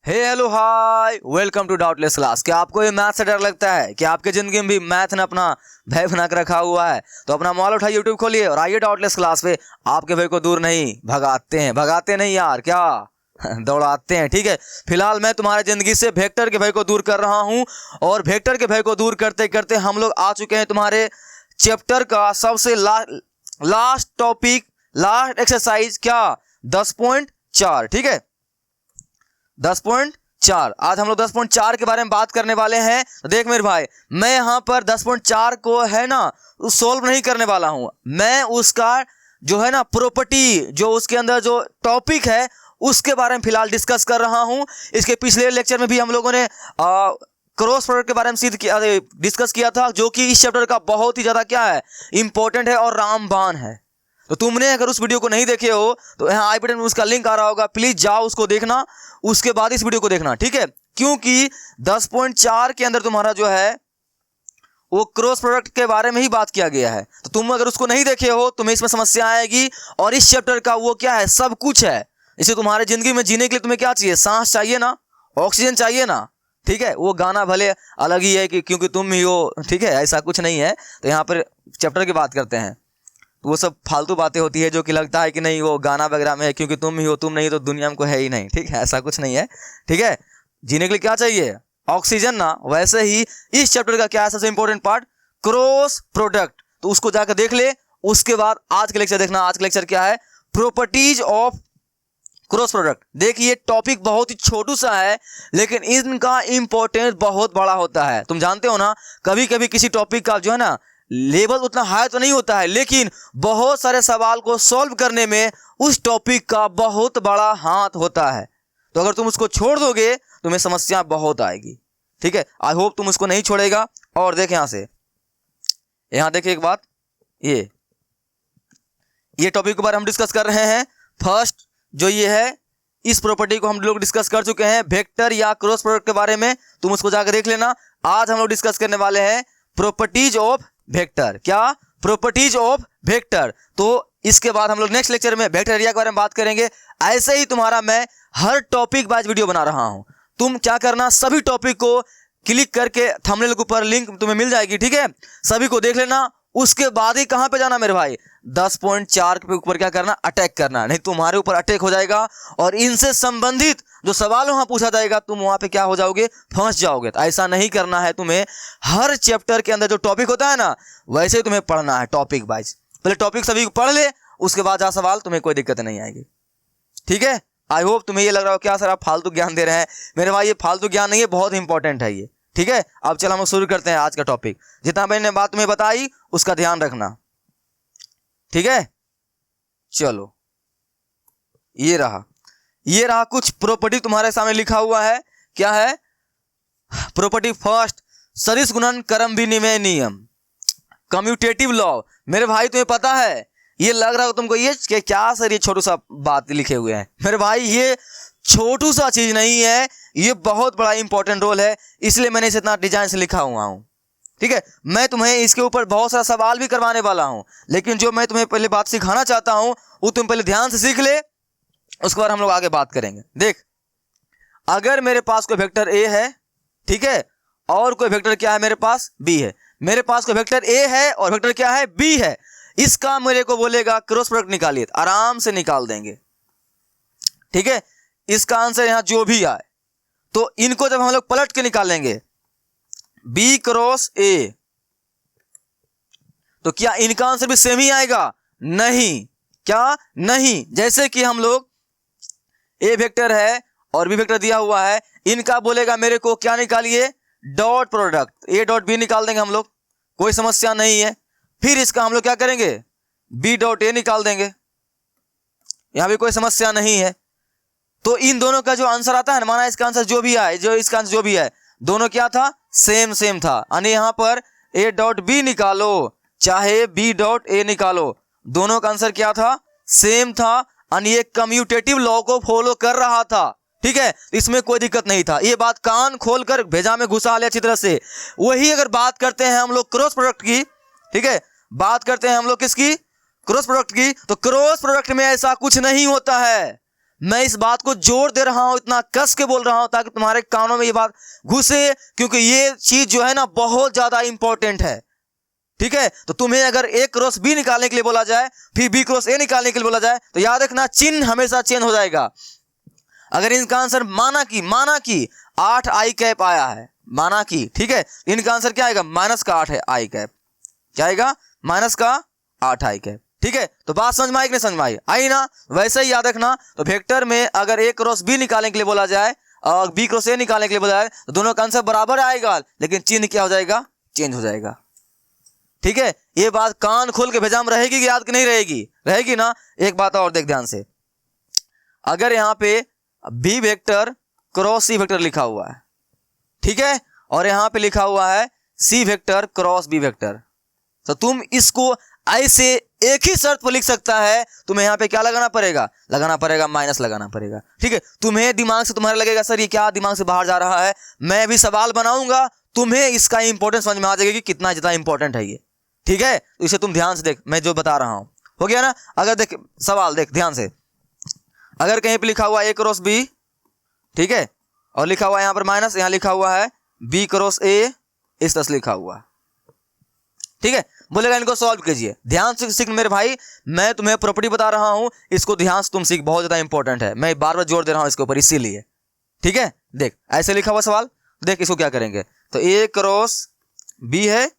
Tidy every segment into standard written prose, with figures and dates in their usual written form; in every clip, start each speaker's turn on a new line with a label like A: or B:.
A: Hello hi welcome to doubtless class. क्या आपको ये मैथ से डर लगता है? कि आपके जिंदगी में भी मैथ ने अपना भय बना कर रखा हुआ है? तो अपना मोबाइल उठाइए, यूट्यूब खोलिए और आइए डाउटलेस क्लास पे। आपके भय को दूर नहीं भगाते नहीं यार, क्या दौड़ाते हैं। ठीक है, फिलहाल मैं तुम्हारे जिंदगी से वेक्टर के भय को दूर कर रहा हूं और वेक्टर के भय को दूर करते करते हम लोग आ चुके हैं तुम्हारे चैप्टर का सबसे लास्ट टॉपिक, लास्ट एक्सरसाइज, क्या 10.4। ठीक है, 10.4। आज हम लोग 10.4 के बारे में बात करने वाले हैं। तो देख मेरे भाई, मैं यहाँ पर 10.4 को है ना सोल्व नहीं करने वाला हूँ। मैं उसका जो है ना प्रॉपर्टी, जो उसके अंदर जो टॉपिक है उसके बारे में फिलहाल डिस्कस कर रहा हूँ। इसके पिछले लेक्चर में भी हम लोगों ने क्रॉस प्रोडक्ट के बारे में डिस्कस किया था, जो कि इस चैप्टर का बहुत ही ज्यादा क्या है, इंपॉर्टेंट है और रामबाण है। तो तुमने अगर उस वीडियो को नहीं देखे हो तो यहाँ आई बटन में उसका लिंक आ रहा होगा, प्लीज जाओ उसको देखना, उसके बाद इस वीडियो को देखना। ठीक है, क्योंकि 10.4 के अंदर तुम्हारा जो है वो क्रॉस प्रोडक्ट के बारे में ही बात किया गया है। तो तुम अगर उसको नहीं देखे हो तुम्हें इसमें समस्या आएगी। और इस चैप्टर का वो क्या है, सब कुछ है। इसे तुम्हारे जिंदगी में जीने के लिए तुम्हें क्या चाहिए, सांस चाहिए ना, ऑक्सीजन चाहिए ना। ठीक है, वो गाना भले अलग ही है कि क्योंकि तुम ही हो, ठीक है, ऐसा कुछ नहीं है। तो यहाँ पर चैप्टर की बात करते हैं तो वो सब फालतू बातें होती है जो कि लगता है कि नहीं वो गाना वगैरह में है, क्योंकि तुम ही हो, तुम नहीं तो दुनिया में कोई है ही नहीं। ठीक है, ऐसा कुछ नहीं है। ठीक है, जीने के लिए क्या चाहिए, ऑक्सीजन ना। वैसे ही इस चैप्टर का क्या है सबसे इंपॉर्टेंट पार्ट, क्रॉस प्रोडक्ट। तो उसको जाकर देख ले, उसके बाद आज का लेक्चर देखना। आज का लेक्चर क्या है, प्रॉपर्टीज ऑफ क्रॉस प्रोडक्ट। देखिए टॉपिक बहुत ही छोटू सा है लेकिन इनका इंपॉर्टेंस बहुत बड़ा होता है। तुम जानते हो ना, कभी कभी किसी टॉपिक का जो है ना लेवल उतना हाई तो नहीं होता है, लेकिन बहुत सारे सवाल को सॉल्व करने में उस टॉपिक का बहुत बड़ा हाथ होता है। तो अगर तुम उसको छोड़ दोगे तुम्हें समस्या बहुत आएगी। ठीक है, आई होप तुम उसको नहीं छोड़ेगा। और देख यहाँ देखिए एक बात, ये टॉपिक के बारे में हम डिस्कस कर रहे हैं। फर्स्ट जो ये है, इस प्रॉपर्टी को हम लोग डिस्कस कर चुके हैं, वेक्टर या क्रॉस प्रोडक्ट के बारे में। तुम उसको जाकर देख लेना। आज हम लोग डिस्कस करने वाले हैं प्रॉपर्टीज ऑफ वेक्टर। क्या, प्रॉपर्टीज ऑफ वेक्टर। तो इसके बाद हम लोग नेक्स्ट लेक्चर में वेक्टर एरिया के बारे में बात करेंगे। ऐसे ही तुम्हारा मैं हर टॉपिक वाइज वीडियो बना रहा हूं। तुम क्या करना, सभी टॉपिक को क्लिक करके थंबनेल के ऊपर लिंक तुम्हें मिल जाएगी। ठीक है, सभी को देख लेना। उसके बाद ही कहां पे जाना मेरे भाई, 10.4 के ऊपर क्या करना, अटैक करना। नहीं तुम्हारे ऊपर अटैक हो जाएगा और इनसे संबंधित जो सवाल वहां पूछा जाएगा तुम वहां पे क्या हो जाओगे, फंस जाओगे। तो ऐसा नहीं करना है तुम्हें। हर चैप्टर के अंदर जो टॉपिक होता है ना, वैसे ही तुम्हें पढ़ना है टॉपिक वाइज। पहले टॉपिक सभी को पढ़ ले, उसके बाद जा सवाल, तुम्हें कोई दिक्कत नहीं आएगी। ठीक है, आई होप तुम्हें ये लग रहा हो क्या सर आप फालतू ज्ञान दे रहे हैं। मेरे भाई ये फालतू ज्ञान नहीं है, बहुत इंपॉर्टेंट है ये। ठीक है, अब चल हम शुरू करते हैं आज का टॉपिक। जितना मैंने बात तुम्हें बताई उसका ध्यान रखना। ठीक है, चलो ये रहा कुछ प्रॉपर्टी तुम्हारे सामने लिखा हुआ है। क्या है, प्रॉपर्टी फर्स्ट, सदिश गुणन क्रम विनिमय नियम, कम्यूटेटिव लॉ। मेरे भाई तुम्हें पता है, ये लग रहा हो तुमको ये कि क्या सर ये छोटू सा बात लिखे हुए हैं। मेरे भाई ये छोटू सा चीज नहीं है, ये बहुत बड़ा इंपॉर्टेंट रोल है, इसलिए मैंने इसे इतना डिजाइन से लिखा हुआ हूं। ठीक है, मैं तुम्हें इसके ऊपर बहुत सारा सवाल भी करवाने वाला हूं, लेकिन जो मैं तुम्हें पहले बात सिखाना चाहता हूं वो तुम पहले ध्यान से सीख ले, उसके बाद हम लोग आगे बात करेंगे। देख, अगर मेरे पास कोई वेक्टर ए है, ठीक है, और कोई वेक्टर क्या है मेरे पास, बी है। मेरे पास कोई वेक्टर ए है और वेक्टर क्या है, बी है। इसका मेरे को बोलेगा क्रॉस प्रोडक्ट निकालिए, आराम से निकाल देंगे। ठीक है, इसका आंसर यहां जो भी आए, तो इनको जब हम लोग पलट के निकालेंगे, बी क्रॉस ए, तो क्या इनका आंसर भी सेम ही आएगा? नहीं। क्या, नहीं। जैसे कि हम लोग ए वेक्टर है और बी वेक्टर दिया हुआ है, इनका बोलेगा मेरे को क्या निकालिए, dot product, A dot B निकाल देंगे हम लोग, कोई समस्या नहीं है। फिर इसका हम लोग क्या करेंगे, बी डॉट ए निकाल देंगे, यहां भी कोई समस्या नहीं है। तो इन दोनों का जो आंसर आता है ना, माना इसका आंसर जो भी आए, जो इसका आंसर जो भी है, दोनों क्या था, सेम था। यानी यहां पर ए डॉट बी निकालो चाहे बी डॉट ए निकालो, दोनों का आंसर क्या था, सेम था। यानी ये कम्यूटेटिव लॉ को फॉलो कर रहा था। ठीक है, इसमें कोई दिक्कत नहीं था। ये बात कान खोलकर भेजा में घुसा ले अच्छी तरह से। वही अगर बात करते हैं हम लोग क्रॉस प्रोडक्ट की, ठीक है, बात करते हैं हम लोग किसकी, क्रॉस प्रोडक्ट की, तो क्रॉस प्रोडक्ट में ऐसा कुछ नहीं होता है। मैं इस बात को जोर दे रहा हूं, इतना कस के बोल रहा हूं ताकि तुम्हारे कानों में ये बात घुसे, क्योंकि ये चीज जो है ना बहुत ज्यादा इंपॉर्टेंट है। ठीक है, तो तुम्हें अगर ए क्रॉस बी निकालने के लिए बोला जाए, फिर बी क्रॉस ए निकालने के लिए बोला जाए, तो याद रखना चिन्ह हमेशा चेंज हो जाएगा। अगर इनका आंसर माना कि 8 आई कैप आया है, माना कि, ठीक है, इनका आंसर क्या आएगा, -8 है आई कैप, क्या आएगा, -8 आई कैप। ठीक है, तो बात समझ में आई कि नहीं समझ में आई ना। वैसे ही याद रखना, तो वेक्टर में अगर ए क्रॉस बी निकालने के लिए बोला जाए और बी क्रॉस ए निकालने के लिए बोला जाए, तो दोनों का आंसर बराबर आएगा, लेकिन चिन्ह क्या हो जाएगा, चेंज हो जाएगा। ठीक है, ये बात कान खोल के भेजा में रहेगी कि याद कि नहीं रहेगी, रहेगी ना। एक बात और देख ध्यान से, अगर यहाँ पे B vector cross C vector लिखा हुआ है, ठीक है, और यहाँ पे लिखा हुआ है C vector cross B vector, तो तुम इसको ऐसे एक ही शर्त पर लिख सकता है, तुम्हें यहाँ पे क्या लगाना पड़ेगा, माइनस लगाना पड़ेगा। ठीक है, तुम्हें दिमाग से तुम्हारे लगेगा सर ये क्या दिमाग से बाहर जा रहा है, मैं भी सवाल बनाऊंगा, तुम्हें इसका इंपॉर्टेंस समझ में आ जाएगी कि कितना ज्यादा इंपॉर्टेंट है ये। ठीक है, तो इसे तुम ध्यान से देख, मैं जो बता रहा हूं, हो गया ना। अगर देख सवाल देख ध्यान से, अगर कहीं पे लिखा हुआ ए क्रॉस बी, ठीक है, और लिखा हुआ है यहाँ पर माइनस, यहाँ लिखा हुआ है बी क्रॉस ए, इस तरह से लिखा हुआ है, ठीक है, बोलेगा इनको सॉल्व कीजिए। ध्यान से सीख मेरे भाई, मैं तुम्हें प्रॉपर्टी बता रहा हूं, इसको ध्यान से तुम सीख, बहुत ज्यादा इंपॉर्टेंट है, मैं बार बार जोर दे रहा हूं इसके ऊपर इसीलिए। ठीक है, देख ऐसे लिखा हुआ सवाल, देख इसको क्या करेंगे, तो ए क्रॉस बी है,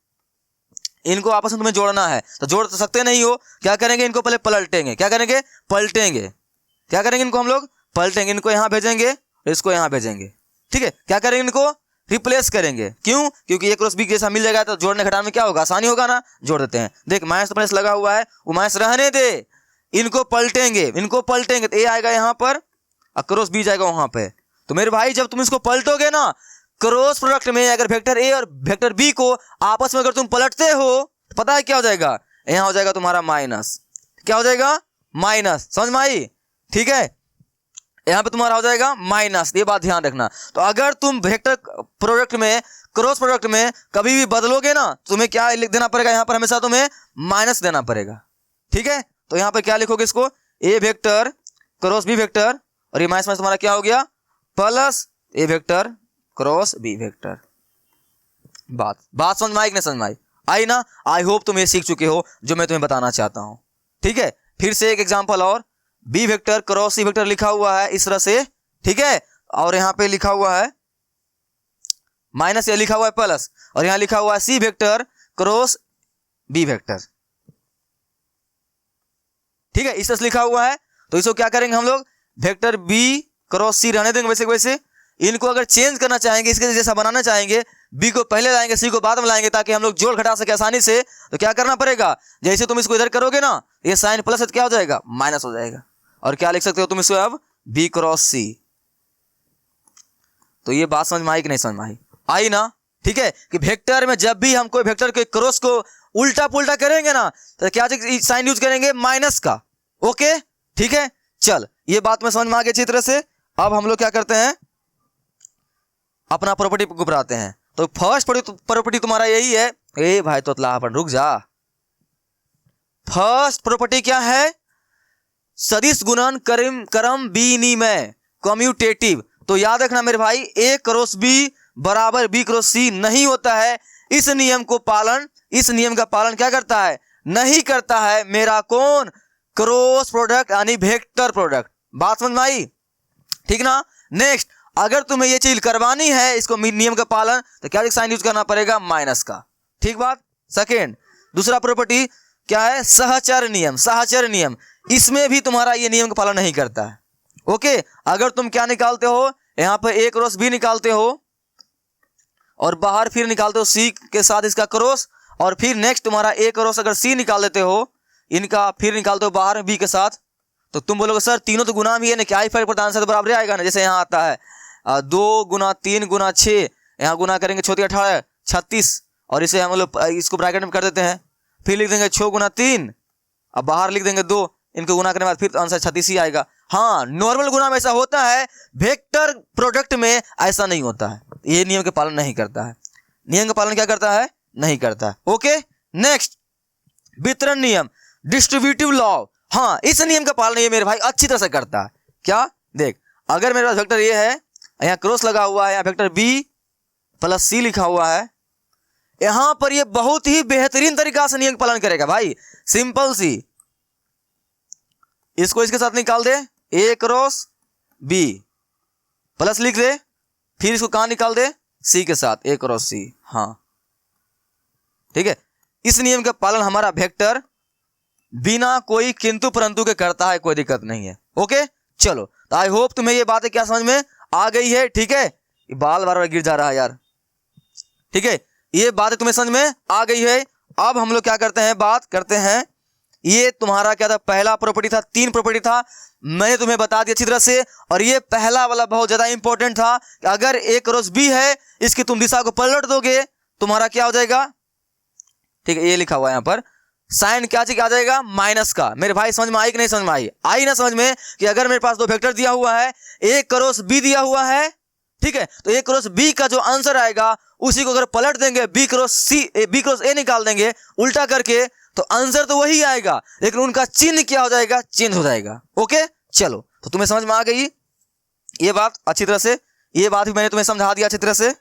A: इनको आपस में तुम्हें जोड़ना है, तो जोड़ तो सकते नहीं हो, क्या करेंगे, इनको पहले पलटेंगे, क्या करेंगे, क्या करेंगे इनको हम लोग पलटेंगे, इनको यहां भेजेंगे, इसको यहां भेजेंगे। ठीक है, क्या करेंगे, इनको रिप्लेस करेंगे, क्यों, क्योंकि ए क्रॉस बी जैसा मिल जाएगा तो जोड़ने घटाने में क्या होगा, आसानी होगा ना, जोड़ देते हैं। देख माइनस प्लस लगा हुआ है, वो माइनस रहने दे, इनको पलटेंगे, तो ए आएगा यहाँ पर और क्रॉस बी जाएगा वहां पे। तो मेरे भाई जब तुम इसको पलटोगे ना, क्रॉस प्रोडक्ट में अगर वेक्टर ए और वेक्टर बी को आपस में अगर तुम पलटते हो, तो पता है क्या हो जाएगा, यहां हो जाएगा तुम्हारा माइनस, क्या हो जाएगा, माइनस, समझ में आई। ठीक है, यहां पे तुम्हारा हो जाएगा माइनस, ये बात ध्यान रखना। तो अगर तुम वेक्टर प्रोडक्ट में क्रॉस प्रोडक्ट में कभी भी बदलोगे ना, तुम्हें क्या लिख देना पड़ेगा, यहां पर हमेशा तुम्हें माइनस देना पड़ेगा। ठीक है, तो यहां पर क्या लिखोगे इसको, ए वेक्टर क्रॉस बी वेक्टर, और ये माइनस माइनस तुम्हारा क्या हो गया, प्लस ए वेक्टर क्रॉस बी वेक्टर। बात समझ में आई कि नहीं समझ में आई ना। आई होप तुम ये सीख चुके हो जो मैं तुम्हें बताना चाहता हूं। ठीक है, फिर से एक एग्जांपल और, B vector cross C vector लिखा हुआ है इस तरह से, ठीक है, और यहां पे लिखा हुआ है माइनस, ये लिखा हुआ है प्लस, और यहां लिखा हुआ है C vector cross B vector. ठीक है, इस तरह से लिखा हुआ है, तो इसको क्या करेंगे हम लोग, वेक्टर बी क्रॉस सी रहने देंगे वैसे वैसे, इनको अगर चेंज करना चाहेंगे, इसके जैसा बनाना चाहेंगे, बी को पहले लाएंगे सी को बाद में लाएंगे ताकि हम लोग जोड़ घटा सके आसानी से, तो क्या करना पड़ेगा, जैसे तुम इसको इधर करोगे ना, ये साइन प्लस है तो क्या हो जाएगा, माइनस हो जाएगा, और क्या लिख सकते हो तुम इसको अब, बी क्रॉस सी। तो ये बात समझ में आई कि नहीं समझ में आई ना। ठीक है, कि वेक्टर में जब भी हम कोई वेक्टर के क्रॉस को उल्टा पुल्टा करेंगे ना, तो क्या साइन यूज करेंगे, माइनस का। ओके, ठीक है, चल ये बात में समझ में आ गई अच्छी तरह से। अब हम लोग क्या करते हैं, अपना प्रॉपर्टी को बनाते हैं। तो फर्स्ट प्रॉपर्टी तुम्हारा यही है, ए भाई तो अपन रुक जा, फर्स्ट प्रॉपर्टी क्या है, सदिश गुणन क्रम विनिमय, कम्यूटेटिव। तो याद रखना मेरे भाई, ए क्रॉस बी बराबर बी क्रॉस सी नहीं होता है। इस नियम का पालन क्या करता है, नहीं करता है मेरा कौन, क्रॉस प्रोडक्ट यानी वेक्टर प्रोडक्ट। बात समझ में आई, ठीक ना। नेक्स्ट, अगर तुम्हें ये चीज करवानी है, इसको नियम का पालन, तो क्या साइन यूज करना पड़ेगा, माइनस का। ठीक बात। सेकेंड, दूसरा प्रॉपर्टी क्या है, सहचर नियम, इसमें भी तुम्हारा ये नियम का पालन नहीं करता है। ओके, अगर तुम क्या निकालते हो, यहां पर ए क्रॉस बी निकालते हो और बाहर फिर निकालते हो सी के साथ इसका क्रॉस, और फिर नेक्स्ट तुम्हारा ए क्रॉस अगर सी निकाल देते हो, इनका फिर निकालते हो बाहर बी के साथ, तो तुम बोलोगे सर तीनों तो गुना भी है ना, क्या ही फर्क पड़ता है, आंसर तो बराबर आएगा ना। जैसे यहाँ आता है 2 गुना 3 गुना 6, यहाँ गुना करेंगे 6 18 36, और इसे हम लोग इसको ब्रैकेट में कर देते हैं, फिर लिख देंगे 6 गुना 3, अब बाहर लिख देंगे 2, इनको गुना करने के बाद फिर आंसर 36 ही आएगा। हाँ, नॉर्मल गुना में ऐसा होता है, वेक्टर प्रोडक्ट में ऐसा नहीं होता है, ये नियम का पालन नहीं करता है। नियम का पालन क्या करता है, नहीं करता है। ओके, नेक्स्ट, वितरण नियम, डिस्ट्रीब्यूटिव लॉ। हाँ, इस नियम का पालन ये मेरे भाई अच्छी तरह से करता है। क्या देख, अगर मेरे पास वेक्टर ए है, यहाँ क्रॉस लगा हुआ है, यहाँ वेक्टर बी प्लस सी लिखा हुआ है, यहां पर ये बहुत ही बेहतरीन तरीका से नियम पालन करेगा भाई। सिंपल सी, इसको इसके साथ निकाल दे, ए क्रॉस बी प्लस लिख दे, फिर इसको कहां निकाल दे, सी के साथ, ए क्रॉस सी। हाँ ठीक है, इस नियम का पालन हमारा वेक्टर बिना कोई किंतु परंतु के करता है, कोई दिक्कत नहीं है। ओके चलो, तो आई होप तुम्हें ये बातें क्या समझ में आ गई है। ठीक है, बाल बार बार गिर जा रहा है यार। ठीक है, ये बातें तुम्हें समझ में आ गई है। अब हम लोग क्या करते हैं, बात करते हैं, ये तुम्हारा क्या था, पहला प्रॉपर्टी था, 3 प्रॉपर्टी था, मैंने तुम्हें बता दिया अच्छी तरह से। और ये पहला वाला बहुत ज्यादा इंपॉर्टेंट था कि अगर ए क्रॉस बी है, इसकी तुम दिशा को पलट दोगे, तुम्हारा क्या हो जाएगा, ठीक है, ये लिखा हुआ है यहाँ पर, साइन क्या चीज आ जाएगा, माइनस का। मेरे भाई समझ में आई कि नहीं समझ में आई, आई ना समझ में, कि अगर मेरे पास 2 वेक्टर दिया हुआ है, ए क्रॉस बी दिया हुआ है, ठीक है, तो ए क्रॉस बी का जो आंसर आएगा उसी को अगर पलट देंगे, B cross C, B cross A निकाल देंगे उल्टा करके, तो आंसर तो वही आएगा, लेकिन उनका चिन्ह क्या हो जाएगा, चेंज हो जाएगा। ओके चलो, तो तुम्हें समझ में आ गई ये बात अच्छी तरह से, ये बात भी मैंने तुम्हें समझा दिया अच्छी तरह से,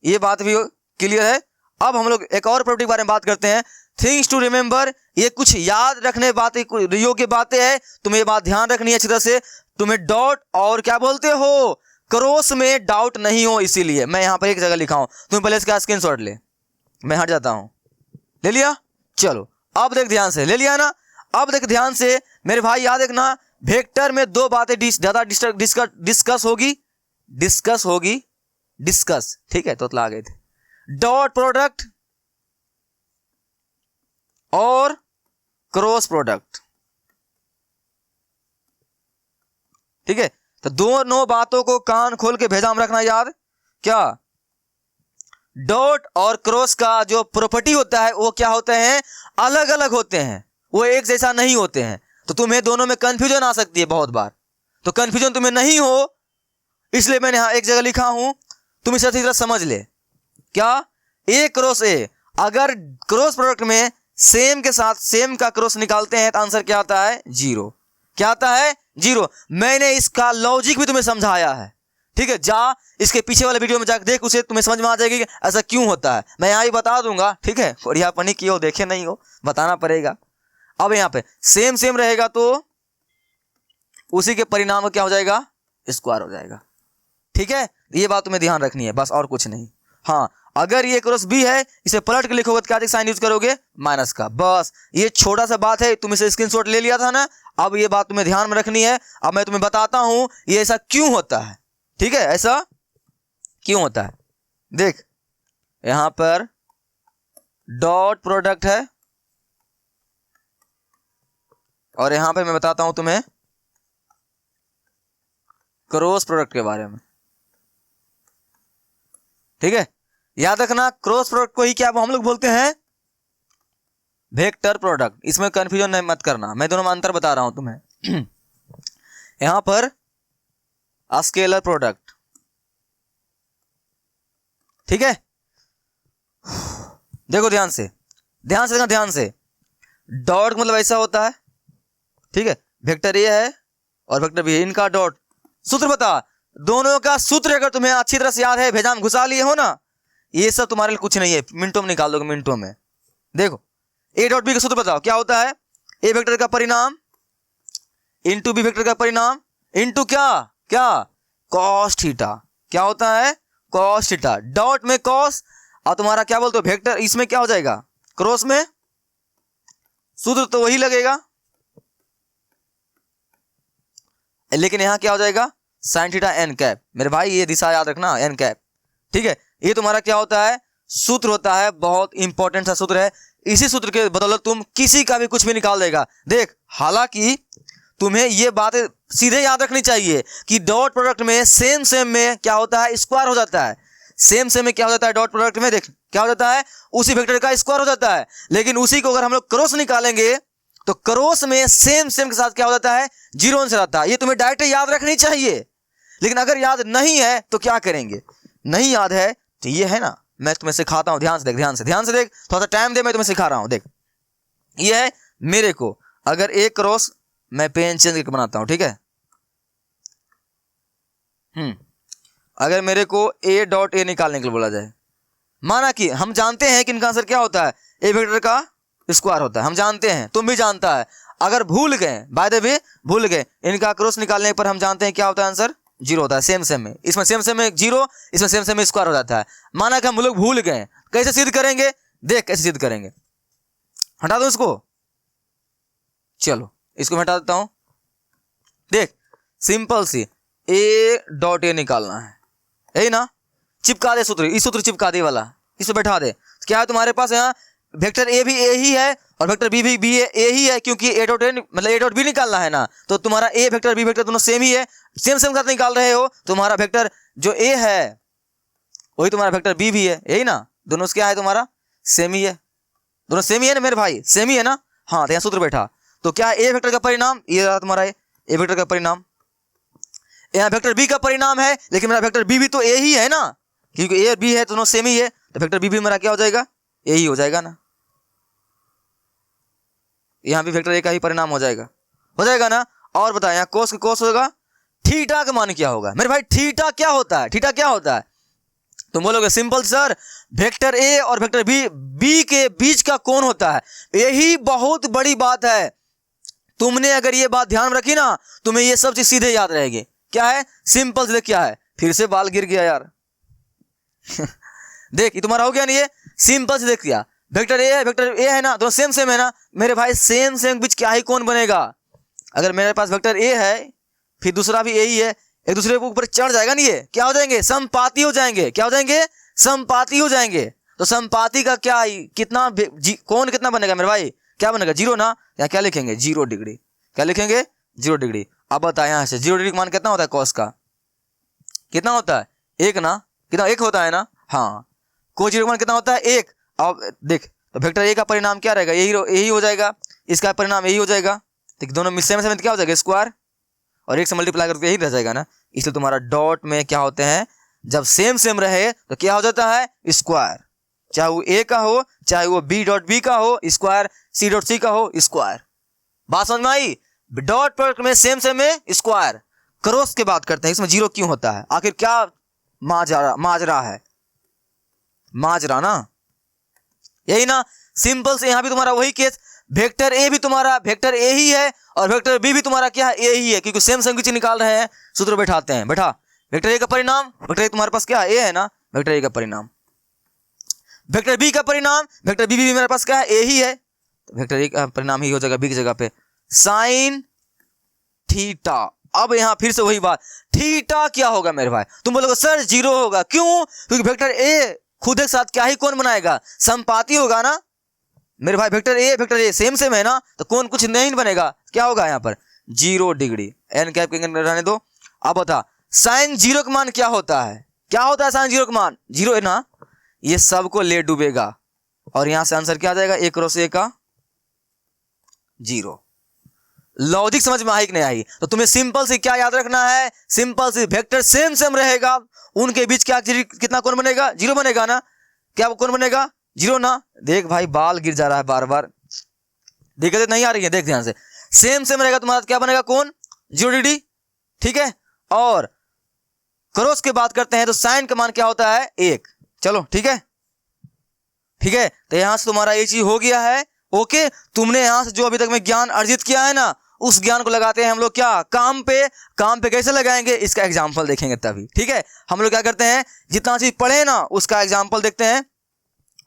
A: ये बात भी क्लियर है। अब हम लोग एक और प्रॉपर्टी के बारे में बात करते हैं, थिंग्स टू रिमेंबर। ये कुछ याद रखने बातें, योग्य बातें हैं, तुम्हें ये बात ध्यान रखनी है अच्छी तरह से। तुम्हें डॉट और क्या बोलते हो, क्रॉस में डाउट नहीं हो, इसीलिए मैं यहां पर एक जगह लिखा हूं, तुम पहले इसका स्क्रीनशॉट ले, मैं हट जाता हूं, ले लिया। चलो अब देख ध्यान से, ले लिया ना, अब देख ध्यान से मेरे भाई, याद रखना, वेक्टर में 2 बातें ज्यादा डिस्कस होगी, ठीक है, तो आ गए थे, डॉट प्रोडक्ट और क्रॉस प्रोडक्ट। ठीक है, तो दोनों बातों को कान खोल के भेजा हम रखना याद। क्या, डॉट और क्रॉस का जो प्रॉपर्टी होता है वो क्या होते हैं, अलग अलग होते हैं, वो एक जैसा नहीं होते हैं। तो तुम्हें दोनों में कंफ्यूजन आ सकती है बहुत बार, तो कंफ्यूजन तुम्हें नहीं हो इसलिए मैंने यहां एक जगह लिखा हूं, तुम इसे अच्छी तरह समझ ले। क्या, ए क्रॉस ए, अगर क्रॉस प्रोडक्ट में सेम के साथ सेम का क्रॉस निकालते हैं तो आंसर क्या आता है, 0। क्या आता है, 0। मैंने इसका लॉजिक भी तुम्हें समझाया है। ठीक है, जा इसके पीछे वाले वीडियो में जाकर देख, उसे तुम्हें समझ में आ जाएगी कि ऐसा क्यों होता है, मैं यहाँ ही बता दूंगा। ठीक है, और यहाँ पनी किए हो, देखे नहीं हो, बताना पड़ेगा। अब यहाँ पे सेम सेम रहेगा तो उसी के परिणाम क्या हो जाएगा, स्क्वायर हो जाएगा। ठीक है, ये बात तुम्हें ध्यान रखनी है, बस और कुछ नहीं। हाँ, अगर ये क्रॉस बी है, इसे पलट के लिखोगे तो क्या साइन यूज करोगे, माइनस का। बस ये छोटा सा बात है, तुम इसे स्क्रीनशॉट ले लिया था ना, अब ये बात तुम्हें ध्यान में रखनी है। अब मैं तुम्हें बताता हूं ये ऐसा क्यों होता है। ठीक है, ऐसा क्यों होता है, देख यहां पर डॉट प्रोडक्ट है और यहां पे मैं बताता हूं तुम्हें क्रॉस प्रोडक्ट के बारे में। ठीक है, याद रखना, क्रॉस प्रोडक्ट को ही क्या हम लोग बोलते हैं, वेक्टर प्रोडक्ट। इसमें कंफ्यूजन नहीं मत करना, मैं दोनों में अंतर बता रहा हूं तुम्हें। यहां पर स्केलर प्रोडक्ट। ठीक है, देखो ध्यान से, ध्यान से देखना, ध्यान से। डॉट मतलब ऐसा होता है, ठीक है, वेक्टर ए है और वेक्टर बी है, इनका डॉट। सूत्र बता, दोनों का सूत्र अगर तुम्हें अच्छी तरह से याद है, भेजा में घुसा लिए हो ना, ये सब तुम्हारे लिए कुछ नहीं है, मिनटों में निकाल दोगे, मिनटों में। देखो, ए डॉट बी का सूत्र बताओ क्या होता है, ए वेक्टर का परिणाम इंटू बी वेक्टर का परिणाम इंटू क्या, क्या, कॉस थीटा। क्या होता है, कॉस थीटा। डॉट में कॉस और तुम्हारा क्या बोलते हो वेक्टर, इसमें क्या हो जाएगा, क्रॉस में सूत्र तो वही लगेगा, लेकिन यहां क्या हो जाएगा, साइन थीटा एन कैप। मेरे भाई ये दिशा याद रखना, एन कैप। ठीक है, ये तुम्हारा क्या होता है, सूत्र होता है, बहुत इंपॉर्टेंट सा सूत्र है। इसी सूत्र के बदौलत तुम किसी का भी कुछ भी निकाल देगा। देख, हालांकि तुम्हें ये बात सीधे याद रखनी चाहिए कि डॉट प्रोडक्ट में सेम सेम में क्या होता है, स्क्वायर हो जाता है। सेम सेम में क्या हो जाता है, डॉट प्रोडक्ट में देख क्या हो जाता है, उसी वेक्टर का स्क्वायर हो जाता है। लेकिन उसी को अगर हम लोग क्रॉस निकालेंगे तो क्रॉस में सेम सेम के साथ क्या हो जाता है, 0 आंसर आता है। ये तुम्हें डायरेक्ट याद रखनी चाहिए, लेकिन अगर याद नहीं है तो क्या करेंगे, नहीं याद है तो ये है ना, मैं तुम्हें सिखाता हूं, ध्यान से देख, ध्यान से, ध्यान से देख, थोड़ा सा टाइम दे, मैं तुम्हें सिखा रहा हूं। देख, ये है मेरे को, अगर एक क्रॉस, मैं पेन चेंज करके बनाता हूं, ठीक है, अगर मेरे को ए डॉट ए निकालने के लिए बोला जाए, माना कि हम जानते हैं कि इनका आंसर क्या होता है, ए वेक्टर का स्क्वायर होता है, हम जानते हैं, तुम भी जानता है। अगर भूल गए, बाय द वे भूल गए, इनका क्रॉस निकालने पर हम जानते हैं क्या होता है, आंसर 0 होता है। सेम सेम में, इसमें सेम सेम में 0, इसमें सेम सेम में स्क्वायर हो जाता है। माना कि हम लोग भूल गए, कैसे सिद्ध करेंगे, देख कैसे सिद्ध करेंगे। हटा दो इसको, चलो इसको मैं हटा देता हूं। देख simple C A dot A निकालना है, यही ना, चिपका दे सूत्र, इस सूत्र चिपका दे वाला, इसे बैठा दे। क्या है तुम्हारे पास यहाँ, वेक्टर ए भी ए ही है और वेक्टर बी भी बी ए ही है, क्योंकि ए डॉट ए मतलब ए डॉट बी निकालना है ना, तो तुम्हारा ए वेक्टर बी वेक्टर दोनों सेम ही है, सेम सेम साथ निकाल रहे हो। तुम्हारा वेक्टर जो ए है वही तुम्हारा वेक्टर बी भी है, यही ना, दोनों क्या है तुम्हारा सेम ही है, दोनों सेम ही है ना मेरे भाई, सेम ही है ना। हाँ तो यहाँ सूत्र बैठा, तो क्या ए वेक्टर का परिणाम ये रहा तुम्हारा ए वेक्टर का परिणाम, यहाँ वेक्टर बी का परिणाम है, लेकिन मेरा वेक्टर बी भी तो ए ही है ना, क्योंकि ए और बी है दोनों सेम ही है, तो वेक्टर बी भी मेरा क्या हो जाएगा, ए ही हो जाएगा ना। यहाँ भी वेक्टर ए का ही परिणाम हो जाएगा ना। और बताया यहाँ कोस का कोस होगा, थीटा का मान क्या होगा मेरे भाई, थीटा क्या होता है, थीटा क्या होता है, तुम बोलोगे सिंपल सर वेक्टर ए और वेक्टर बी के बीच का कोण होता है। यही बहुत बड़ी बात है, तुमने अगर ये बात ध्यान रखी ना, तुम्हें ये सब चीज सीधे याद रहेगी। क्या है, सिंपल से क्या है, फिर से बाल गिर गया यार देख ये तुम्हारा हो गया नहीं, ये सिंपल से देख लिया, वेक्टर ए है वेक्टर ए है ना, दोनों सेम सेम है ना मेरे भाई, सेम सेम बीच क्या ही कौन बनेगा। अगर मेरे पास वेक्टर ए है फिर दूसरा भी ए ही है, एक दूसरे के ऊपर चढ़ जाएगा नहीं, ये क्या हो जाएंगे, समपाती हो जाएंगे। क्या हो जाएंगे, समपाती हो जाएंगे। तो समपाती का क्या कितना कौन कितना बनेगा मेरे भाई, क्या बनेगा 0 ना, यहाँ क्या लिखेंगे 0 डिग्री, क्या लिखेंगे 0 डिग्री। अब बता यहाँ से 0 डिग्री का मान कितना होता है, कॉस का कितना होता है 1 ना, कितना 1 होता है ना, हाँ कोस 0 का मान कितना होता है 1। अब देख तो वेक्टर ए का परिणाम क्या रहेगा, यही हो जाएगा, इसका परिणाम यही हो जाएगा, तो दोनों मिश्रण में क्या हो जाएगा स्क्वायर, और 1 से मल्टीप्लाई करके यही रह जाएगा ना। इसलिए तुम्हारा डॉट में क्या होते हैं, जब सेम सेम रहे तो क्या हो जाता है स्क्वायर, चाहे वो ए का हो चाहे वो बी डॉट बी का हो स्क्वायर, सी डॉट सी का हो स्क्वायर। बात समझ में आई, डॉट प्रोडक्ट में सेम सेम में स्क्वायर। क्रॉस की बात करते हैं, इसमें 0 क्यों होता है, आखिर क्या माजरा है, माजरा ना, यही ना। सिंपल से यहाँ भी तुम्हारा वही केस, वेक्टर ए भी तुम्हारा वेक्टर ए ही है और वेक्टर बी भी तुम्हारा क्या है ए ही है, क्योंकि सेम सेम की चीज निकाल रहे हैं, सूत्र बैठाते हैं। बैठा वेक्टर ए का परिणाम, वेक्टर ए तुम्हारे पास क्या है ए है ना, वेक्टर ए का परिणाम, वेक्टर बी का परिणाम, वेक्टर बी भी मेरे पास क्या है ए ही है, तो वेक्टर ए का परिणाम ही हो जाएगा बी की जगह पे साइन थीटा। अब यहाँ फिर से वही बात, थीटा क्या होगा मेरे भाई, तुम बोलोगे सर 0 होगा, क्यों, क्योंकि वेक्टर ए खुद एक साथ क्या ही कौन बनाएगा, समपाती होगा ना मेरे भाई, वेक्टर ए सेम सेम है ना, तो कौन कुछ नहीं बनेगा, क्या होगा यहाँ पर 0 डिग्री, एन कैप रहने दो। अब बता साइन 0 का मान क्या होता है, क्या होता है साइन 0 का मान 0 है ना, ये सबको ले डूबेगा और यहां से आंसर क्या आ जाएगा, a क्रॉस a का 0। लॉजिक समझ में आई कि नहीं आई, तो तुम्हें सिंपल से क्या याद रखना है, सिंपल से वेक्टर सेम सेम रहेगा, उनके बीच क्या कितना कोण बनेगा 0 बनेगा ना, क्या कोण बनेगा 0 ना। देख भाई बाल गिर जा रहा है बार बार, दिक्कत नहीं आ रही है, देख ध्यान से, सेम सेम रहेगा तुम्हारा क्या बनेगा कोण 0 डिग्री, ठीक है। और क्रॉस की बात करते हैं तो साइन का मान क्या होता है 1, चलो ठीक है, ठीक है। तो यहां से तुम्हारा ये चीज हो गया है, ओके। तुमने यहां से जो अभी तक में ज्ञान अर्जित किया है ना, उस ज्ञान को लगाते हैं हम लोग क्या काम पे कैसे लगाएंगे, इसका एग्जाम्पल देखेंगे तभी, ठीक है। हम लोग क्या करते हैं, जितना चीज पढ़े ना उसका एग्जाम्पल देखते हैं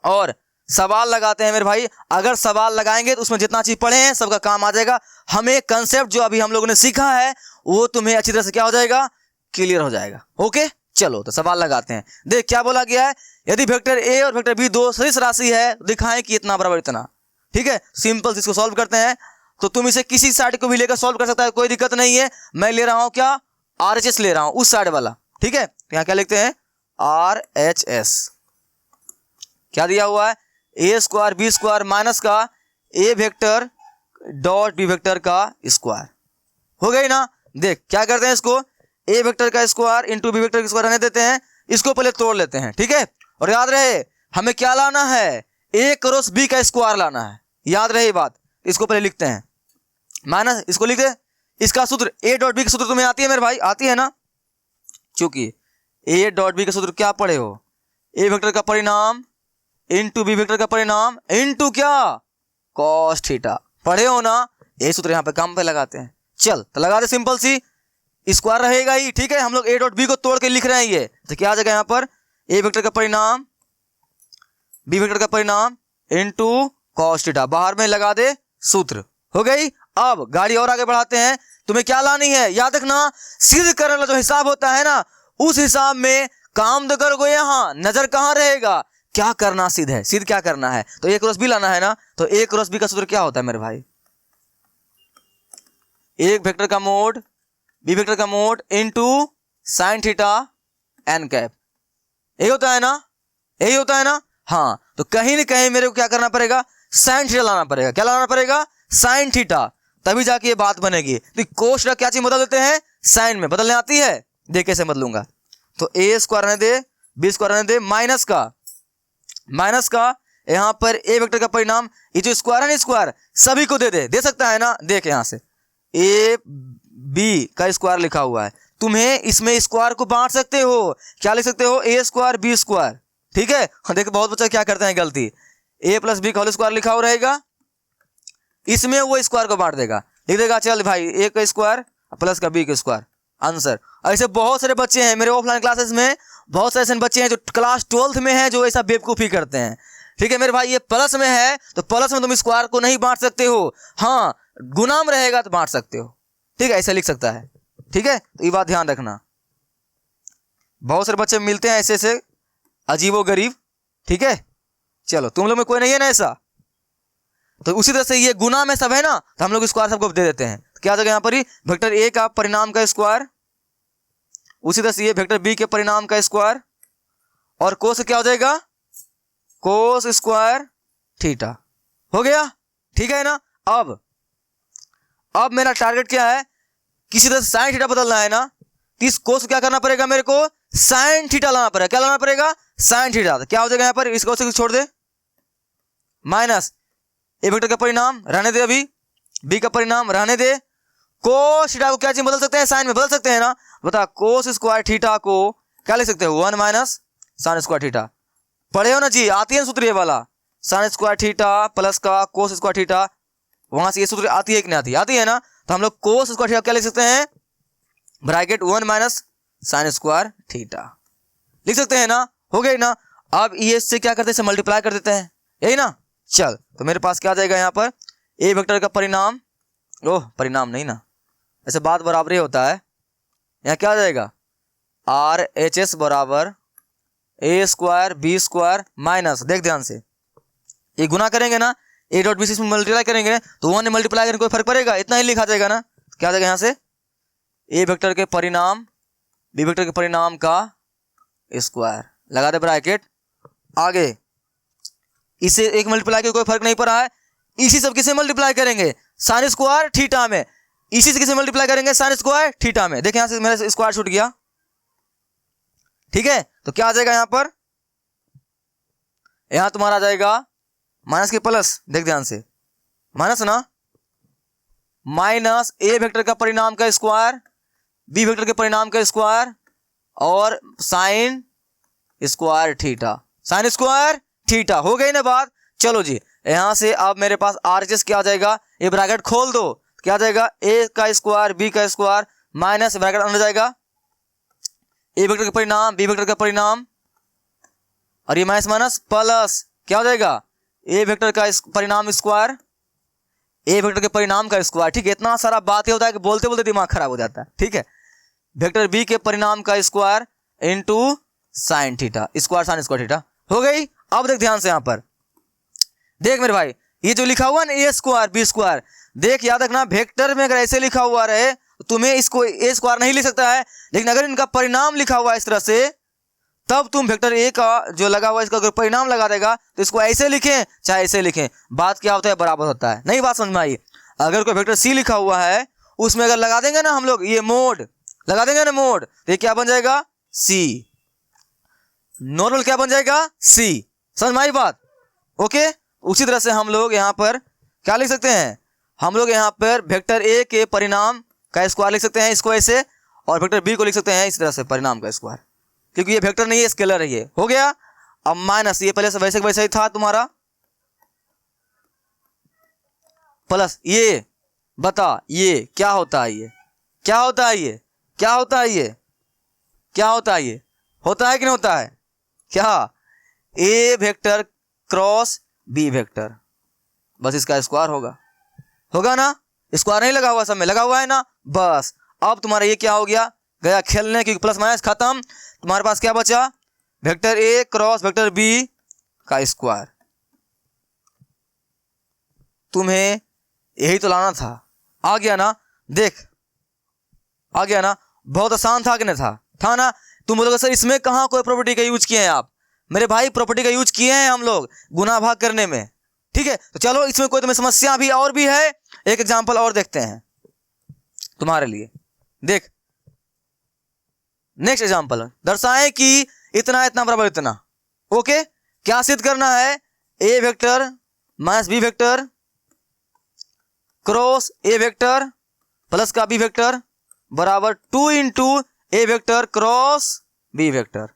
A: और सवाल लगाते हैं मेरे भाई। अगर सवाल लगाएंगे तो उसमें जितना चीज पढ़े हैं सबका काम आ जाएगा। हमें कंसेप्ट जो अभी हम लोगों ने सीखा है वो तुम्हें अच्छी तरह से क्या हो जाएगा, क्लियर हो जाएगा, ओके। चलो तो सवाल लगाते हैं। देख क्या बोला गया है, यदि वेक्टर ए और वेक्टर बी दो सदिश राशि है, दिखाएं कि इतना बराबर इतना, ठीक है। सिंपल इसको सॉल्व करते हैं, तो तुम इसे किसी साइड को भी लेकर सॉल्व कर सकता है, कोई दिक्कत नहीं है। मैं ले रहा हूं क्या, RHS ले रहा हूं, उस साइड वाला, ठीक है। यहाँ क्या लिखते हैं RHS, क्या दिया हुआ है a square B square minus का a vector dot B vector का स्क्वायर, हो गई ना। देख क्या करते हैं, इसको a वेक्टर का स्क्वायर इंटू बी वेक्टर का स्क्वायर रहने देते हैं, इसको पहले तोड़ लेते हैं, ठीक है। और याद रहे हमें क्या लाना है, a क्रॉस b का स्क्वायर लाना है, याद रहे बात। इसको पहले लिखते हैं माइनस, इसको लिखते हैं, इसका सूत्र a डॉट बी का सूत्र तुम्हें आती है मेरे भाई, आती है ना, चूंकि ए डॉट बी का सूत्र क्या पढ़े हो, ए वेक्टर का परिणाम इनटू बी वेक्टर का परिणाम इनटू क्या, कॉस थीटा, पढ़े हो ना। ये सूत्र यहाँ पे काम पे लगाते हैं। चल तो लगा दे, सिंपल सी, स्क्वायर रहेगा ही, ठीक है। हम लोग ए डॉट बी को तोड़ के लिख रहे हैं, ये तो क्या आ जाएगा यहाँ पर, ए वेक्टर का परिणाम बी वेक्टर का परिणाम इनटू कॉस थीटा, बाहर में लगा दे सूत्र, हो गई। अब गाड़ी और आगे बढ़ाते हैं। तुम्हें क्या लानी है, याद रखना, सिद्ध करने वाला जो हिसाब होता है ना, उस हिसाब में काम तो करोगे, यहाँ नजर कहाँ रहेगा, क्या करना सिद्ध है, सिद्ध क्या करना है, तो ए क्रॉस बी लाना है ना। तो ए क्रॉस बी का सूत्र क्या होता है मेरे भाई, एक वेक्टर का मोड बी वेक्टर का mod into sine theta N cap, यही होता है ना, यही होता है ना। हाँ, तो कहीं ना कहीं मेरे को क्या करना पड़ेगा, साइन थीटा लाना पड़ेगा। क्या लाना पड़ेगा, साइन थीटा, तभी जाके ये बात बनेगी। तो कोस का क्या चीज बदल देते हैं, साइन में बदलने आती है, देख कैसे बदलूंगा। तो ए स्क्वायर रहने दे, बी स्क्वायर रहने दे, माइनस का यहाँ पर ए वेक्टर का परिणाम, ये जो स्क्वायर है ना, स्क्वायर सभी को दे सकता है ना। देख यहाँ से ए बी का स्क्वायर लिखा हुआ है, तुम्हें इसमें स्क्वायर को बांट सकते हो, क्या लिख सकते हो, ए स्क्वायर बी स्क्वायर, ठीक है। देखो बहुत बच्चे क्या करते हैं गलती, ए प्लस बी का होल स्क्वायर लिखा हुआ रहेगा, इसमें वो स्क्वायर को बांट देगा, लिख देगा चल भाई ए का स्क्वायर प्लस का बी का स्क्वायर, आंसर। ऐसे बहुत सारे बच्चे हैं मेरे ऑफलाइन क्लासेस में, बहुत सारे ऐसे बच्चे हैं जो क्लास 12th में हैं, जो ऐसा बेवकूफ़ी करते हैं, ठीक है मेरे भाई। ये प्लस में है तो प्लस में तुम स्क्वायर को नहीं बांट सकते हो, हाँ गुना में रहेगा तो बांट सकते हो, ठीक है, ऐसे लिख सकता है, ठीक है। तो ये बात ध्यान रखना, बहुत सारे बच्चे मिलते हैं ऐसे ऐसे अजीबो गरीब, ठीक है। चलो तुम लोग में कोई नहीं है ना ऐसा, तो उसी तरह से ये गुना में सब है ना, तो हम लोग स्क्वायर सबको दे देते हैं। तो क्या आ जाएगा यहाँ पर ही, वेक्टर ए का परिणाम का स्क्वायर, उसी तरह से ये वेक्टर बी के परिणाम का स्क्वायर, और कोस क्या हो जाएगा, कोस स्क्वायर थीटा, हो गया, ठीक है ना। अब मेरा टारगेट क्या है, किसी तरह से साइन थीटा बदलना है ना, इस कोस क्या करना पड़ेगा, मेरे को साइन थीटा लाना पड़ेगा। क्या लाना पड़ेगा, साइन थीटा। तो क्या हो जाएगा यहाँ पर, इस कोस को छोड़ दे, माइनस ए वेक्टर का परिणाम रहने दे, अभी बी का परिणाम रहने दे, कोस थीटा को क्या चीज बदल सकते हैं, साइन में बदल सकते हैं ना। बता, कोस स्क्वायर थीटा को क्या लिख सकते हो, 1 माइनस साइन स्क्वायर थीटा, पढ़े हो ना जी, आती है ना सूत्र ये वाला, साइन स्क्वायर थीटा प्लस का कोस स्क्वायर थीटा, वहां से ये सूत्र आती है कि नहीं आती, आती है ना। तो हम लोग कोस स्क्वायर थीटा क्या लिख सकते हैं, bracket 1 minus sine square theta लिख सकते हैं ना, हो गई ना। अब ये से क्या करते हैं, मल्टीप्लाई कर देते हैं, यही ना। चल तो मेरे पास क्या आ जाएगा यहाँ पर, ए वेक्टर का परिणाम, ओह परिणाम नहीं ना, ऐसे बात बराबर ही होता है, यहाँ क्या आ जाएगा, आर एच एस बराबर ए स्क्वायर बी स्क्वायर माइनस, देख ध्यान से, ये गुना करेंगे ना, ए डॉट बी से मल्टीप्लाई करेंगे तो 1 ने मल्टीप्लाई करने कोई फर्क पड़ेगा, इतना ही लिखा जाएगा ना। क्या आ जाएगा यहाँ से, ए वेक्टर के परिणाम बी वेक्टर के परिणाम का स्क्वायर, लगा दे ब्रैकेट, आगे इसे एक मल्टीप्लाई के कोई फर्क नहीं पड़ा है, इसी सब किसे मल्टीप्लाई करेंगे, साइन स्क्वायर थीटा में, इसी से किसे मल्टीप्लाई करेंगे, साइन स्क्वायर थीटा में। देखिए यहां से मेरा स्क्वायर छूट गया, ठीक है। तो क्या आ जाएगा यहां पर, यहां तुम्हारा आ जाएगा माइनस के प्लस, देख ध्यान से, माइनस ना, माइनस ए वेक्टर का परिणाम का स्क्वायर बी वेक्टर के परिणाम का स्क्वायर और sine square theta, sine square theta, हो गई ना बात। चलो जी, यहां से अब मेरे पास आरएचएस क्या आ जाएगा, ये ब्रैकेट खोल दो, क्या आ जाएगा, ए का स्क्वायर बी का स्क्वायर माइनस ब्रैकेट अंदर जाएगा, ए वेक्टर का परिणाम बी वेक्टर का परिणाम, और ये माइनस माइनस प्लस, क्या हो जाएगा, ए वेक्टर का परिणाम स्क्वायर ए वेक्टर के परिणाम का स्क्वायर, ठीक है। इतना सारा बात ये होता है कि बोलते बोलते दिमाग खराब हो जाता है, ठीक है। वेक्टर बी के परिणाम का square into sine theta, square sine square theta, हो गई। अब देख ध्यान से, यहां पर देख मेरे भाई, ये जो लिखा हुआ ना ए स्क्वायर बी स्क्वायर, देख याद रखना, वेक्टर में अगर ऐसे लिखा हुआ रहे तो तुम्हें इसको ए स्क्वायर नहीं लिख सकता है, लेकिन अगर इनका परिणाम लिखा हुआ है इस तरह से, तब तुम वेक्टर ए का जो लगा हुआ है इसका अगर परिणाम लगा देगा तो इसको ऐसे लिखें चाहे ऐसे लिखें, बात क्या होता है, बराबर होता है। नहीं बात समझ में आई। अगर कोई वेक्टर सी लिखा हुआ है, उसमें अगर लगा देंगे ना हम लोग ये मोड, लगा देंगे ना मोड, तो ये क्या बन जाएगा, सी, नॉर्मल क्या बन जाएगा, सी, समझ में आई बात, ओके। उसी तरह से हम लोग यहाँ पर क्या लिख सकते हैं, हम लोग यहाँ पर वेक्टर ए के परिणाम का स्क्वायर लिख सकते हैं, इसको ऐसे, और वेक्टर बी को लिख सकते हैं इस तरह से परिणाम का स्क्वायर, क्योंकि ये वेक्टर नहीं है स्केलर है, ये हो गया। अब माइनस ये पहले से वैसे वैसे ही था तुम्हारा, प्लस ये बता ये क्या होता है, ये क्या होता है, ये क्या होता है, ये क्या होता है, ये होता है कि नहीं होता है, क्या ए वेक्टर क्रॉस बी वेक्टर, बस इसका स्क्वायर होगा, होगा ना, स्क्वायर नहीं लगा हुआ, सब में लगा हुआ है ना, बस। अब तुम्हारा ये क्या हो गया, गया खेलने, क्योंकि प्लस माइनस खत्म, तुम्हारे पास क्या बचा, vector A cross vector B का स्क्वायर। तुम्हें यही तो लाना था, आ गया ना, देख आ गया ना, बहुत आसान था कि नहीं था ना। तुम बोलोगे सर इसमें कहाँ कोई प्रॉपर्टी का यूज किए हैं आप, मेरे भाई प्रॉपर्टी का यूज किए हैं हम लोग गुना भाग करने में, ठीक है। तो चलो इसमें कोई तुम्हें समस्या भी और भी है, एक एग्जांपल और देखते हैं तुम्हारे लिए, देख नेक्स्ट एग्जांपल, दर्शाएं कि इतना इतना बराबर इतना, ओके। क्या सिद्ध करना है, A vector minus B vector cross A vector plus का बी वेक्टर बराबर 2 into A vector cross B vector,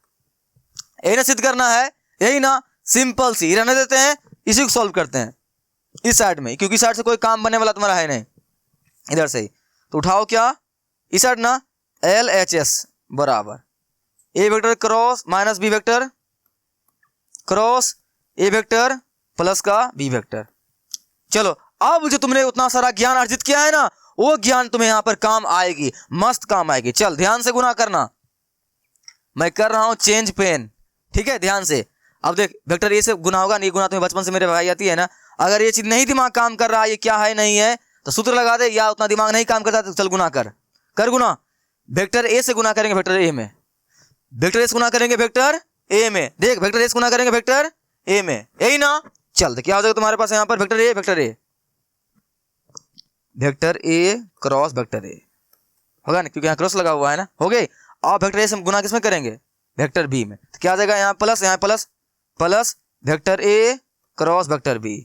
A: यही ना सिद्ध करना है, यही ना, सिंपल सी रहने देते हैं, इसी को सॉल्व करते हैं इस साइड में, क्योंकि इस साइड से कोई काम बनने वाला तुम्हारा है नहीं, इधर से ही तो उठाओ क्या, इस साइड ना LHS बराबर A vector cross minus B vector cross A vector plus का बी वेक्टर। चलो अब जो तुमने उतना सारा ज्ञान अर्जित किया है ना, वो ज्ञान तुम्हें यहां पर काम आएगी, मस्त काम आएगी। चल ध्यान से गुना करना, मैं कर रहा हूं चेंज पेन, ठीक है, ध्यान से। अब देख वेक्टर ए से गुना होगा, नहीं गुना तुम्हें बचपन से मेरे भाई आती है ना, अगर ये चीज नहीं दिमाग काम कर रहा है, ये क्या है नहीं है, तो सूत्र लगा दे, या उतना दिमाग नहीं काम करता तो चल गुना कर गुना। वेक्टर ए से गुना करेंगे वेक्टर ए में, वेक्टर ए से गुना करेंगे वेक्टर ए में, देख वेक्टर ए से गुना करेंगे वेक्टर ए में, यही ना। चल तो क्या हो जाएगा तुम्हारे पास यहाँ पर vector A vector A cross vector ए होगा ना, क्योंकि यहाँ क्रॉस लगा हुआ है ना, हो गए। अब वेक्टर ए से गुना किसमें करेंगे, वेक्टर बी में, तो क्या आ जाएगा यहाँ प्लस, यहाँ plus plus vector A cross vector B.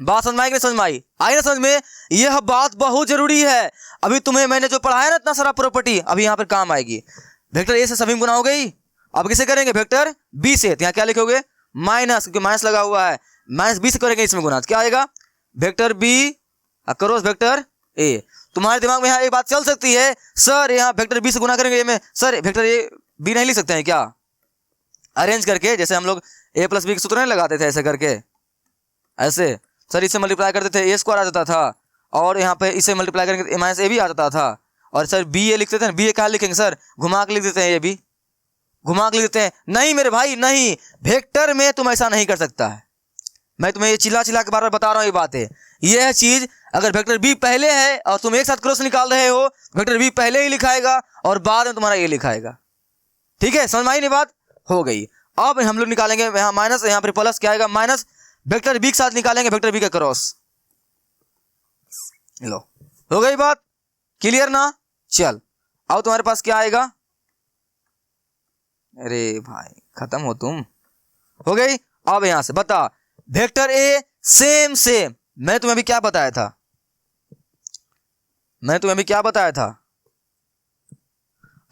A: बात समझ में आई कि नहीं समझ में आई, ना समझ में, यह बात बहुत जरूरी है। अभी तुम्हें मैंने जो पढ़ाया ना इतना सारा प्रॉपर्टी, अभी यहाँ पर काम आएगी। वेक्टर ए से सभी गुना हो गई, अब किसे करेंगे वेक्टर बी से, तो यहाँ क्या लिखोगे माइनस, क्योंकि माइनस लगा हुआ है, माइनस बी से करेंगे इसमें गुना, तो क्या आएगा vector B cross vector A. तुम्हारे दिमाग में यहाँ एक बात चल सकती है, सर यहाँ वेक्टर बी से गुना करेंगे में, सर वेक्टर ए बी नहीं लिख सकते हैं क्या, अरेंज करके, जैसे हम लोग ए प्लस बी के सूत्र नहीं लगाते थे ऐसे करके, ऐसे सर इसे मल्टीप्लाई करते थे ए स्क्वायर आ जाता था, और यहाँ पे इसे मल्टीप्लाई करेंगे माइनस ए भी आ जाता था, और सर बी ए लिखते थे ना, बी ए कहाँ लिखेंगे सर, घुमा के लिख देते हैं, ये भी घुमा के लिख देते हैं, नहीं मेरे भाई नहीं, वेक्टर में तुम ऐसा नहीं कर सकता है। मैं तुम्हें ये चिल्ला चिल्ला के बार बार बता रहा हूँ ये बात है, यह चीज अगर वेक्टर बी पहले है और तुम एक साथ क्रॉस निकाल रहे हो, वेक्टर बी पहले ही लिखाएगा और बाद में तुम्हारा ये लिखाएगा, ठीक है, समझ में आई नहीं बात, हो गई। अब हम लोग निकालेंगे यहाँ माइनस, यहाँ पर प्लस, क्या आएगा माइनस, वेक्टर बी के साथ निकालेंगे वेक्टर बी का क्रॉस, लो हो गई बात, क्लियर ना। चल अब तुम्हारे पास क्या आएगा, अरे भाई खत्म हो तुम, हो गई। अब यहां से बता वेक्टर ए सेम सेम, मैं तुम्हें अभी क्या बताया था,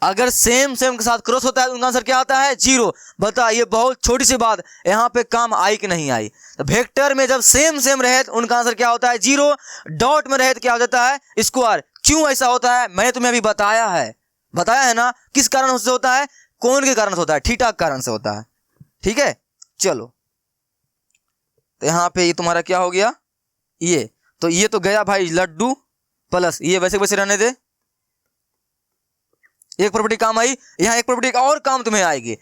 A: अगर सेम सेम के साथ क्रॉस होता है उनका आंसर क्या आता है 0। बता ये बहुत छोटी सी बात यहाँ पे काम आई कि नहीं आई, तो वेक्टर में जब सेम सेम रहे तो उनका आंसर क्या होता है 0, डॉट में रहे तो क्या हो जाता है स्क्वायर। क्यों ऐसा होता है मैंने तुम्हें अभी बताया है ना, किस कारण से होता है, कौन के कारण से होता है, थीटा के कारण से होता है, ठीक है। चलो तो यहाँ पे ये तुम्हारा क्या हो गया, ये तो गया भाई लड्डू प्लस ये वैसे वैसे रहने दे, एक प्रॉपर्टी काम आई, यहाँ एक प्रॉपर्टी का और काम तुम्हें आएगी,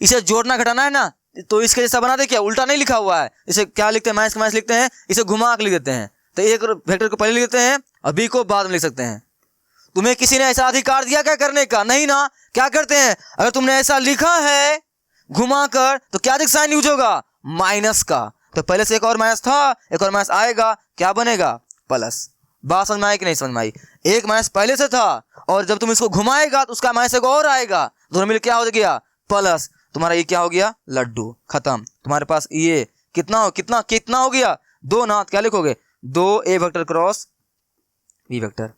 A: इसे जोड़ना घटाना है ना, तो इसके जैसा बना दे, क्या उल्टा नहीं लिखा हुआ है, इसे क्या लिखते हैं माइनस का माइनस लिखते हैं, इसे घुमा के लिख देते हैं, तो एक वेक्टर को पहले लिख देते हैं और बी को बाद में लिख सकते हैं। तुम्हें किसी ने ऐसा अधिकार दिया क्या करने का, नहीं ना। क्या करते हैं, अगर तुमने ऐसा लिखा है घुमा कर तो क्या दिख साइन यूज होगा माइनस का, तो पहले से एक और माइनस था, एक और माइनस आएगा, क्या बनेगा प्लस। बात समझ में आई कि नहीं समझ में आई, एक माइनस पहले से था और जब तुम इसको घुमाएगा तो उसका माइनस एक और आएगा, दोनों मिल क्या हो गया प्लस, तुम्हारा ये क्या हो गया लड्डू, खत्म। तुम्हारे पास ये कितना हो गया 2 ना, क्या लिखोगे 2 ए वेक्टर क्रॉस बी वेक्टर,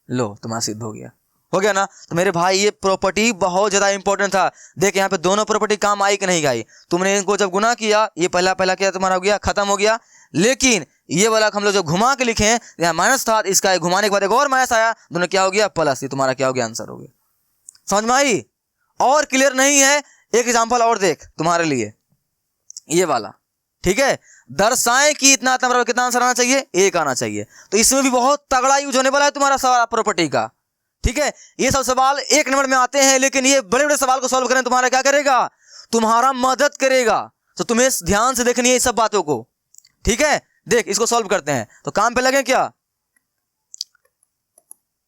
A: लो तुम्हारा सिद्ध हो गया। हो गया ना। तो मेरे भाई ये प्रॉपर्टी बहुत ज़्यादा इंपॉर्टेंट था। देख यहाँ पे दोनों प्रॉपर्टी काम आई कि नहीं आई। तुमने इनको जब गुना किया, ये पहला क्या तुम्हारा हो गया, खत्म हो गया। लेकिन ये वाला हम लोग जब घुमा के लिखे हैं, यहाँ माइनस था, इसका घुमाने के बाद एक और माइनस आया, दोनों क्या हो गया, प्लस। ये तुम्हारा क्या हो गया, आंसर हो गया। समझ में आई? और क्लियर नहीं है, एक एग्जाम्पल और देख तुम्हारे लिए, ये वाला। ठीक है, दर्शाएं कि इतना बराबर कितना आंसर आना चाहिए, 1 आना चाहिए। तो इसमें भी बहुत तगड़ा यूज होने वाला है तुम्हारा सवाल प्रॉपर्टी का। ठीक है, ये सब सवाल 1 नंबर में आते हैं, लेकिन ये बड़े बड़े सवाल को सॉल्व करने तुम्हारा क्या करेगा, तुम्हारा मदद करेगा। तो तुम्हें ध्यान से देखनी है इस सब बातों को। ठीक है, देख इसको सॉल्व करते हैं। तो काम पे लगे क्या,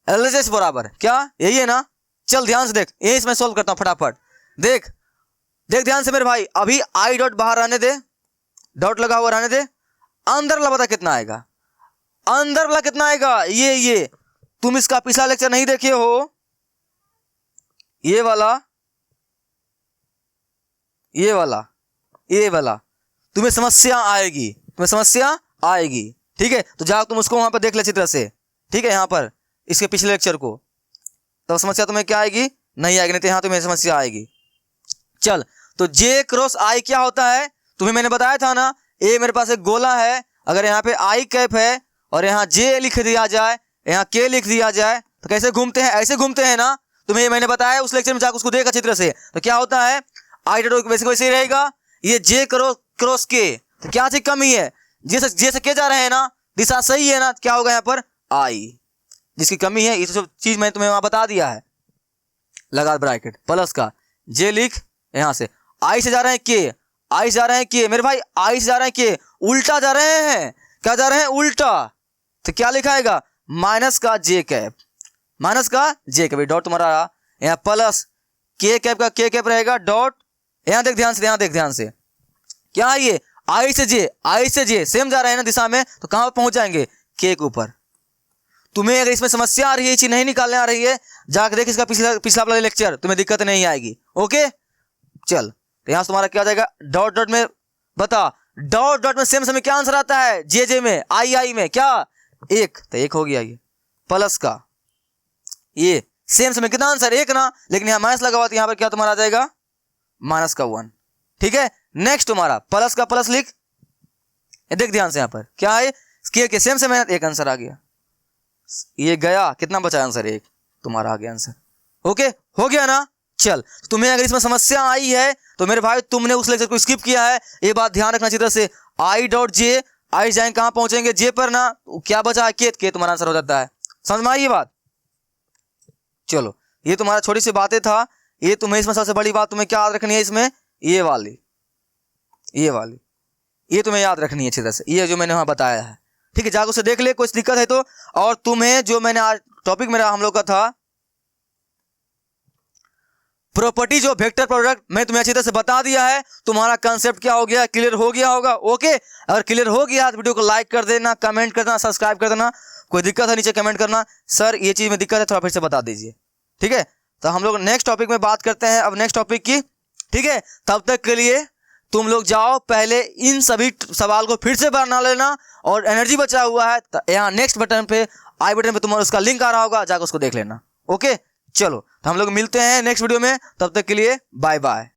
A: LHS बराबर क्या, यही है ना। चल ध्यान से देख, ये इसमें सॉल्व करता हूं फटाफट। देख देख ध्यान से मेरे भाई, अभी आई डॉट बाहर रहने दे, डॉट लगा हुआ रहने दे। अंदर वाला बता कितना आएगा, अंदर वाला कितना आएगा, ये तुम इसका पिछला लेक्चर नहीं देखे हो, ये वाला तुम्हें समस्या आएगी, ठीक है। तो जाओ तुम उसको वहां पर देख ले अच्छी तरह से। ठीक है, यहाँ पर इसके पिछले लेक्चर को, तो समस्या तुम्हें क्या आएगी, नहीं आएगी, नहीं तो यहाँ तुम्हें समस्या आएगी। चल, तो J क्रॉस I क्या होता है, तुम्हें मैंने बताया था ना। ए मेरे पास एक गोला है, अगर यहाँ पे I कैप है और यहाँ J लिख दिया जाए, यहाँ K लिख दिया जाए, तो कैसे घूमते हैं, ऐसे घूमते हैं ना। तुम्हें मैंने बताया उस लेक्चर में, जाकर उसको देख अच्छी तरह से। तो क्या होता है, I डॉट वैसे वैसे ही रहेगा, ये J क्रॉस K, तो क्या चीज कमी है, जैसे K जा रहे हैं ना, दिशा सही है ना, क्या होगा यहाँ पर I, जिसकी कमी है। ये सब चीज मैंने तुम्हें वहां बता दिया है। लगा ब्रैकेट प्लस का, J लिख, यहां से I से जा रहे हैं K, मेरे भाई I से जा रहे हैं K, उल्टा जा रहे हैं, क्या जा रहे हैं, उल्टा। तो क्या लिखाएगा, माइनस का J कैप, डॉट तुम्हारा यहाँ प्लस K कैप का K कैप रहेगा, डॉट यहाँ देख ध्यान से, क्या है ये, I से J सेम जा रहे हैं ना दिशा में, तो कहां पहुंच जाएंगे, K के ऊपर। तुम्हें अगर इसमें समस्या आ रही है, चीज नहीं निकालने आ रही है, जाकर देख इसका पिछला वाला लेक्चर, तुम्हें दिक्कत नहीं आएगी। ओके चल, तो यहां तुम्हारा क्या हो जाएगा, डॉट में बता, डॉट में सेम समय क्या आंसर आता है, जे में, आई में क्या, 1, तो 1 हो गया। ये प्लस का, ये सेम समय कितना आंसर 1 ना, लेकिन यहाँ माइनस लगा हुआ, तो यहाँ पर क्या तुम्हारा आ जाएगा, माइनस का 1। ठीक है, नेक्स्ट तुम्हारा प्लस का प्लस लिख, देख ध्यान से, यहाँ पर क्या है, के सेम समय 1 आंसर आ गया। ये गया, कितना बचा आंसर, 1, तुम्हारा आ गया आंसर। ओके हो गया ना। चल, तुम्हें अगर इसमें समस्या आई है तो मेरे भाई तुमने उस लेक्चर को स्किप किया है, ये बात ध्यान रखना अच्छी तरह से। I डॉट J, I जाएंगे कहां पहुंचेंगे, J पर ना, क्या बचा है, के तुम्हारा आंसर हो जाता है। समझ में आई ये बात। चलो, ये तुम्हारा छोटी सी बातें था। ये तुम्हें इसमें सबसे बड़ी बात तुम्हें क्या याद रखनी है, इसमें ये वाली ये तुम्हें याद रखनी है अच्छी तरह से, ये जो मैंने वहां बताया है। ठीक है, जाकर उसे देख ले, कुछ दिक्कत है तो। और तुम्हें जो मैंने आज टॉपिक मेरा हम लोग का था प्रॉपर्टी, जो वेक्टर प्रोडक्ट, मैं तुम्हें अच्छी तरह से बता दिया है। तुम्हारा कंसेप्ट क्या हो गया, क्लियर हो गया होगा। ओके, अगर क्लियर हो गया तो वीडियो को लाइक कर देना, कमेंट कर देना, सब्सक्राइब कर देना। कोई दिक्कत है नीचे कमेंट करना, सर ये चीज में दिक्कत है, थोड़ा फिर से बता दीजिए। ठीक है, तो हम लोग नेक्स्ट टॉपिक में बात करते हैं अब, नेक्स्ट टॉपिक की। ठीक है, तब तक के लिए तुम लोग जाओ, पहले इन सभी सवाल को फिर से बना लेना, और एनर्जी बचा हुआ है तो यहाँ नेक्स्ट बटन पे, आई बटन पे तुम्हारा उसका लिंक आ रहा होगा, जाकर उसको देख लेना। ओके चलो, तो हम लोग मिलते हैं नेक्स्ट वीडियो में, तब तक के लिए बाय बाय।